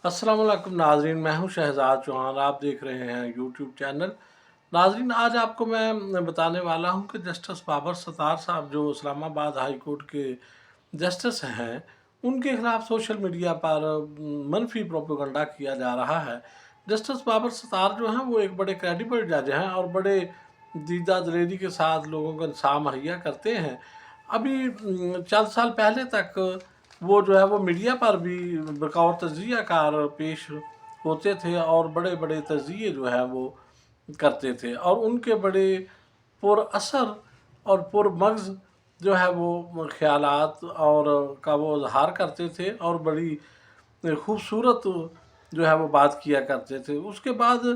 अस्सलाम वालेकुम नाजरीन, मैं हूं शहजाद चौहान। आप देख रहे हैं यूट्यूब चैनल। नाजरीन, आज आपको मैं बताने वाला हूं कि जस्टिस बाबर सत्तार साहब जो इस्लामाबाद हाई कोर्ट के जस्टिस हैं, उनके खिलाफ सोशल मीडिया पर मनफी प्रोपेगेंडा किया जा रहा है। जस्टिस बाबर सत्तार जो हैं वो एक बड़े क्रेडिबल जज हैं और बड़े दीदा दलेरी के साथ लोगों को इंसाफ मुहैया करते हैं। अभी चंद साल पहले तक वो जो है वो मीडिया पर भी बतौर तजिया कार पेश होते थे और बड़े बड़े तजिए जो है वो करते थे, और उनके बड़े पुरअसर और पुरमग़ज़ जो है वो ख़यालात और का वो इज़हार करते थे और बड़ी खूबसूरत जो है वो बात किया करते थे। उसके बाद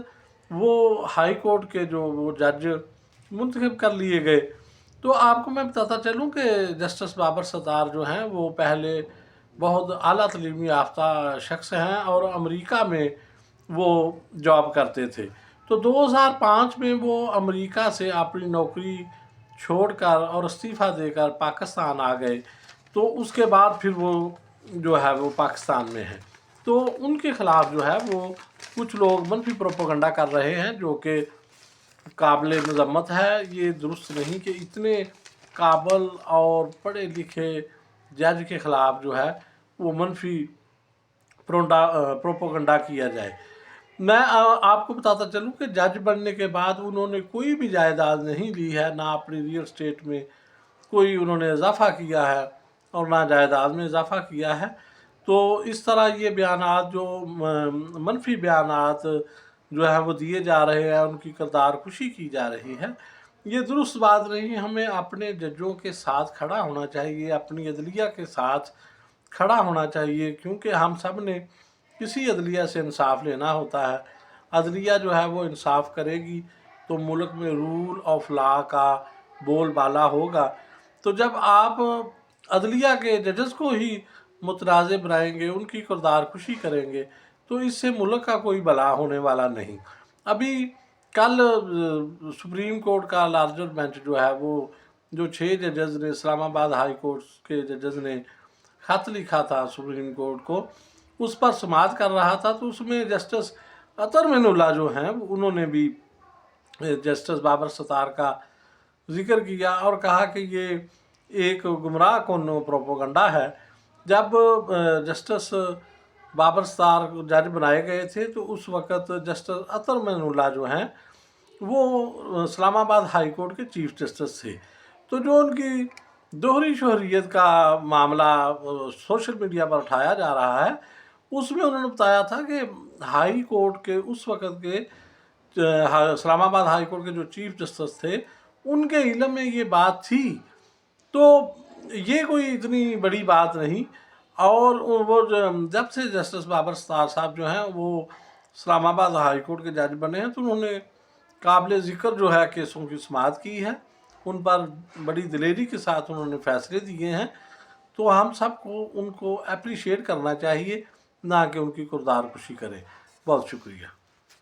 वो हाई कोर्ट के जो वो जज मुंतखब कर लिए गए। तो आपको मैं बताता चलूँ कि जस्टिस बाबर सत्तार जो हैं वो पहले बहुत आला तलीमी याफ्ता शख्स हैं और अमेरिका में वो जॉब करते थे। तो 2005 में वो अमेरिका से अपनी नौकरी छोड़कर और इस्तीफ़ा देकर पाकिस्तान आ गए। तो उसके बाद फिर वो जो है वो पाकिस्तान में हैं। तो उनके ख़िलाफ़ जो है वो कुछ लोग मनफी प्रोपेगेंडा कर रहे हैं, जो कि काबिल मज़म्मत है। ये दुरुस्त नहीं कि इतने काबिल और पढ़े लिखे जज के ख़िलाफ़ जो है वो मनफी प्रोपेगेंडा किया जाए। मैं आपको बताता चलूँ कि जज बनने के बाद उन्होंने कोई भी जायदाद नहीं ली है, ना अपनी रियल स्टेट में कोई उन्होंने इजाफ़ा किया है और ना जायदाद में इजाफ़ा किया है। तो इस तरह ये बयानात जो मनफी बयानात जो है वो दिए जा रहे हैं, उनकी किरदार कुशी की जा रही है, ये दुरुस्त बात नहीं। हमें अपने जजों के साथ खड़ा होना चाहिए, अपनी अदलिया के साथ खड़ा होना चाहिए, क्योंकि हम सब ने किसी अदलिया से इंसाफ लेना होता है। अदलिया जो है वो इंसाफ करेगी तो मुल्क में रूल ऑफ लॉ का बोलबाला होगा। तो जब आप अदलिया के जजेस को ही मुतनाज़ बनाएंगे, उनकी किरदार कुशी करेंगे, तो इससे मुल्क का कोई भला होने वाला नहीं। अभी कल सुप्रीम कोर्ट का लार्जर बेंच जो है वो जो 6 जजेस ने, इस्लामाबाद हाई कोर्ट के जजेस ने ख़त लिखा था सुप्रीम कोर्ट को, उस पर समाअत कर रहा था। तो उसमें जस्टिस अतर मैनुल्लाह जो हैं उन्होंने भी जस्टिस बाबर सत्तार का जिक्र किया और कहा कि ये एक गुमराह कुन प्रोपेगेंडा है। जब जस्टिस बाबर सत्तार जज बनाए गए थे तो उस वक़्त जस्टिस अतर मैनुल्लाह जो हैं वो इस्लामाबाद हाई कोर्ट के चीफ जस्टिस थे। तो जो उनकी दोहरी शोहरियत का मामला सोशल मीडिया पर उठाया जा रहा है, उसमें उन्होंने बताया था कि हाई कोर्ट के उस वक़्त के इस्लामाबाद हाई कोर्ट के जो चीफ जस्टिस थे, उनके इल्म में ये बात थी। तो ये कोई इतनी बड़ी बात नहीं। और वो जब से जस्टिस बाबर सत्तार साहब जो हैं वो इस्लामाबाद हाई कोर्ट के जज बने हैं, तो उन्होंने काबिल ज़िक्र जो है केसों की समाअत की है, उन पर बड़ी दिलेरी के साथ उन्होंने फ़ैसले दिए हैं। तो हम सबको उनको अप्रिशिएट करना चाहिए, ना कि उनकी किरदार कुशी करें। बहुत शुक्रिया।